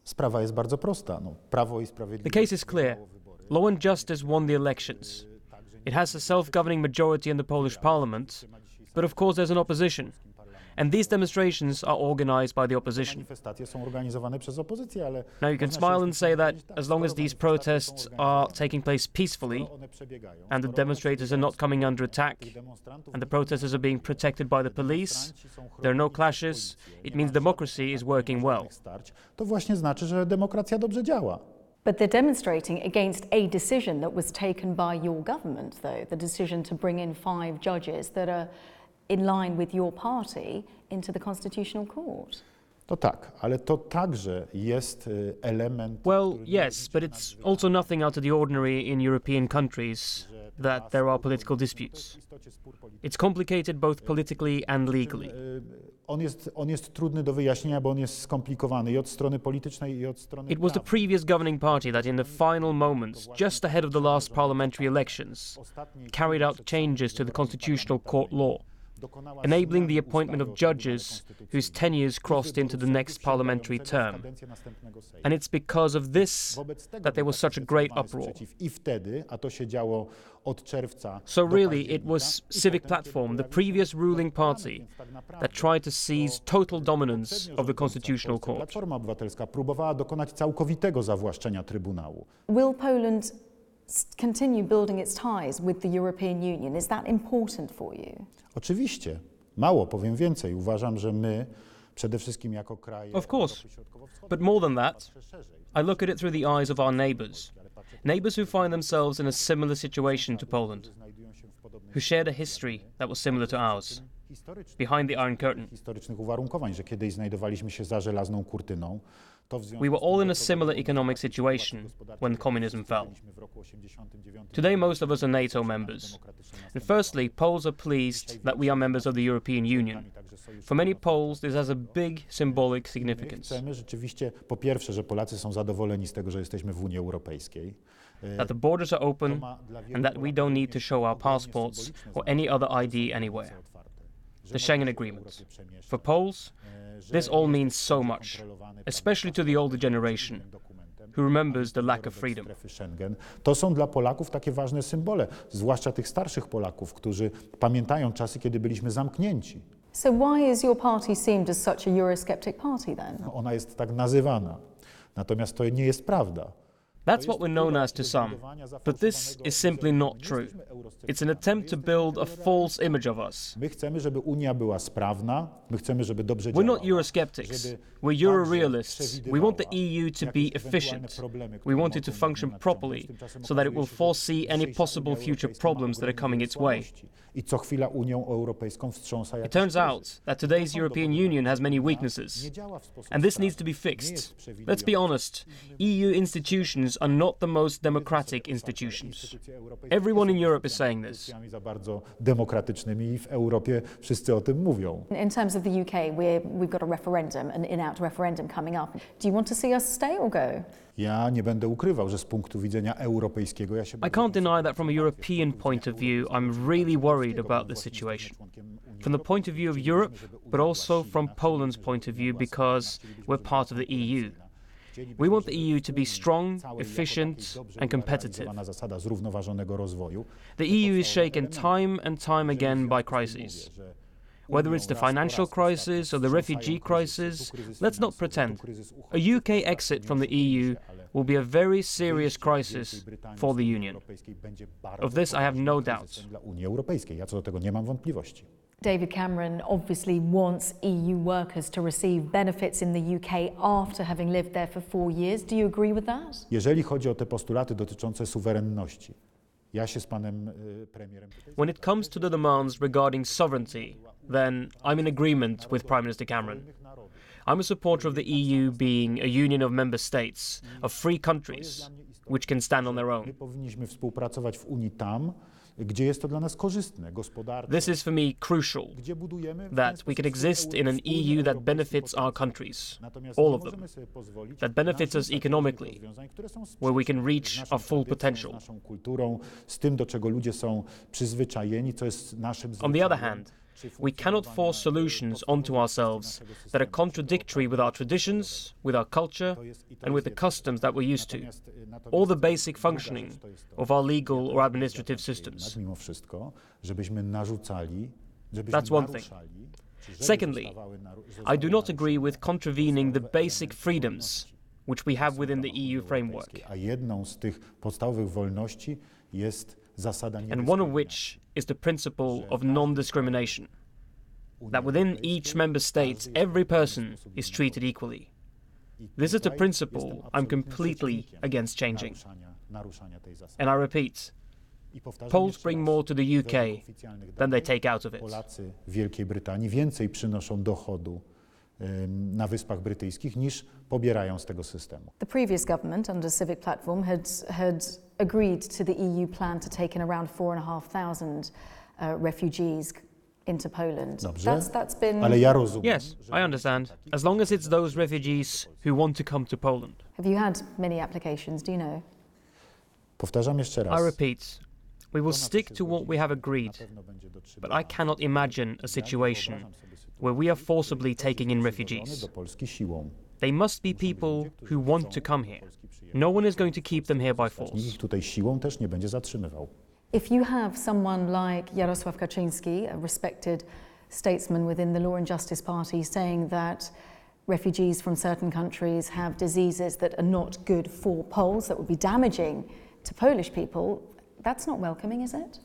Sprawa jest bardzo prosta. Prawo i The Sprawiedliwość. case is clear. Law and Justice won the elections. It has a self-governing majority in the Polish parliament, but of course there's an opposition. And these demonstrations are organized by the opposition. Manifestacje są organizowane przez opozycję, ale Now you can smile and say that as long as these protests are taking place peacefully and the demonstrators are not coming under attack and the protesters are being protected by the police, there are no clashes, it means democracy is working well. to właśnie znaczy, że demokracja dobrze działa. But they're demonstrating against a decision that was taken by your government, though, the decision to bring in 5 judges that are in line with your party into the Constitutional Court. To tak, ale to także jest element... Well, yes, but it's also nothing out of the ordinary in European countries that there are political disputes. It's complicated both politically and legally. On jest trudny do wyjaśnienia, bo on jest skomplikowany i od strony politycznej, i od strony It was the previous governing party that in the final moments, just ahead of the last parliamentary elections, carried out changes to the Constitutional Court law, enabling the appointment of judges whose tenures crossed into the next parliamentary term. And it's because of this that there was such a great uproar. I wtedy, a to się działo od czerwca... So really, it was Civic Platform, the previous ruling party, that tried to seize total dominance of the Constitutional Court. Platforma Obywatelska próbowała dokonać całkowitego zawłaszczenia Trybunału. Will Poland continue building its ties with the European Union? Is that important for you? Oczywiście. Mało, powiem więcej. Uważam, że my, przede wszystkim jako kraj... Of course. But more than that, I look at it through the eyes of our neighbours. Neighbours who find themselves in a similar situation to Poland, who shared a history that was similar to ours, behind the Iron Curtain. Historycznych uwarunkowań, że kiedyś znajdowaliśmy się za żelazną kurtyną. We were all in a similar economic situation when communism fell. Today, most of us are NATO members. And firstly, Poles are pleased that we are members of the European Union. For many Poles, this has a big symbolic significance. Chcemy rzeczywiście, po pierwsze, że Polacy są zadowoleni z tego, że jesteśmy w Unii Europejskiej. That the borders are open and that we don't need to show our passports or any other ID anywhere. The Schengen Agreement. For Poles, this all means so much, especially to the older generation, who remembers the lack of freedom. To są dla Polaków takie ważne symbole, zwłaszcza tych starszych Polaków, którzy pamiętają czasy, kiedy byliśmy zamknięci. So why is your party seen as such a Eurosceptic party then? Ona jest tak nazywana, natomiast to nie jest prawda. That's what we're known as to some, but this is simply not true. It's an attempt to build a false image of us. My chcemy, żeby Unia była sprawna, my chcemy, żeby dobrze We're działała. not Eurosceptics, we're Euro-realists. We want the EU to be efficient. We want it to function properly, so that it will foresee any possible future problems that are coming its way. I co chwila Unią Europejską wstrząsa It turns out that today's European Union has many weaknesses, and this needs to be fixed. Let's be honest, EU institutions are not the most democratic institutions. Everyone in Europe is saying this. za bardzo demokratycznymi i w Europie wszyscy o tym mówią. In terms of the UK, we've got a referendum, an in-out referendum coming up. Do you want to see us stay or go? Ja nie będę ukrywał, że z punktu widzenia europejskiego ja się I can't deny that from a European point of view, I'm really worried about the situation. From the point of view of Europe, but also from Poland's point of view because we're part of the EU. We want the EU to be strong, efficient and competitive. Zasada zrównoważonego rozwoju. The EU is shaken time and time again by crises. Whether it's the financial crisis or the refugee crisis, let's not pretend. A UK exit from the EU will be a very serious crisis for the Union. Of this I have no doubt. Dla Unii Europejskiej. Ja co do tego nie mam wątpliwości. David Cameron obviously wants EU workers to receive benefits in the UK after having lived there for 4 years. Do you agree with that? Jeżeli chodzi o te postulaty dotyczące suwerenności, ja się z panem premierem... When it comes to the demands regarding sovereignty, then I'm in agreement with Prime Minister Cameron. I'm a supporter of the EU being a union of member states, of free countries, which can stand on their own. My powinniśmy współpracować w Unii tam, gdzie jest to dla nas korzystne, gospodarczo. This is for me crucial, that we can exist in an EU that benefits our countries, all of them, that benefits us economically, where we can reach our full potential. Naszą kulturą, z tym, do czego ludzie są przyzwyczajeni, co jest naszym On the other hand, we cannot force solutions onto ourselves that are contradictory with our traditions, with our culture, and with the customs that we're used to, or the basic functioning of our legal or administrative systems. Mimo wszystko, żebyśmy narzucali, żebyśmy That's one thing. naruszali, czy żeby Secondly, zostawały I do not agree with contravening the basic freedoms which we have within the EU framework, a jedną z tych podstawowych wolności jest zasada and one of which is the principle of non-discrimination, that within each member state every person is treated equally. This is a principle I'm completely against changing. naruszania tej zasady. And I repeat, I powtarzam Poles jeszcze bring raz, more to the UK według oficjalnych than they danych take out of it. Polacy w Wielkiej Brytanii więcej przynoszą dochodu na Wyspach Brytyjskich niż pobierają z tego systemu. The previous government under Civic Platform had agreed to the EU plan to take in around 4,500 refugees into Poland. Dobrze, That's been... ale ja rozumiem. Yes, I understand. As long as it's those refugees who want to come to Poland. Have you had many applications, do you know? Powtarzam jeszcze raz. I repeat, we will stick to what we have agreed, but I cannot imagine a situation where we are forcibly taking in refugees. Do Polski siłą. They must be people who want to come here. No one is going to keep them here by Nikt force. ich tutaj siłą też nie będzie zatrzymywał. If you have someone like Jarosław Kaczyński, a respected statesman within the Law and Justice Party, saying that refugees from certain countries have diseases that are not good for Poles, that would be damaging to Polish people, that's not welcoming, is it?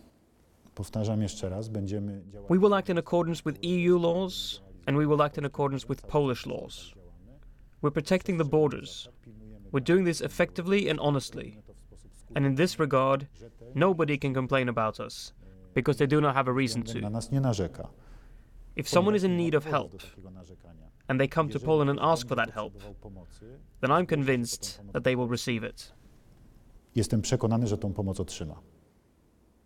Powtarzam jeszcze raz, będziemy działać. We will act in accordance with EU laws, and we will act in accordance with Polish laws. We're protecting the borders. We're doing this effectively and honestly. And in this regard, nobody can complain about us, because they do not have a reason to. Na nas nie narzeka. If someone is in need of help, and they come to Poland and ask for that help, then I'm convinced that they will receive it. Jestem przekonany, że tą pomoc otrzyma.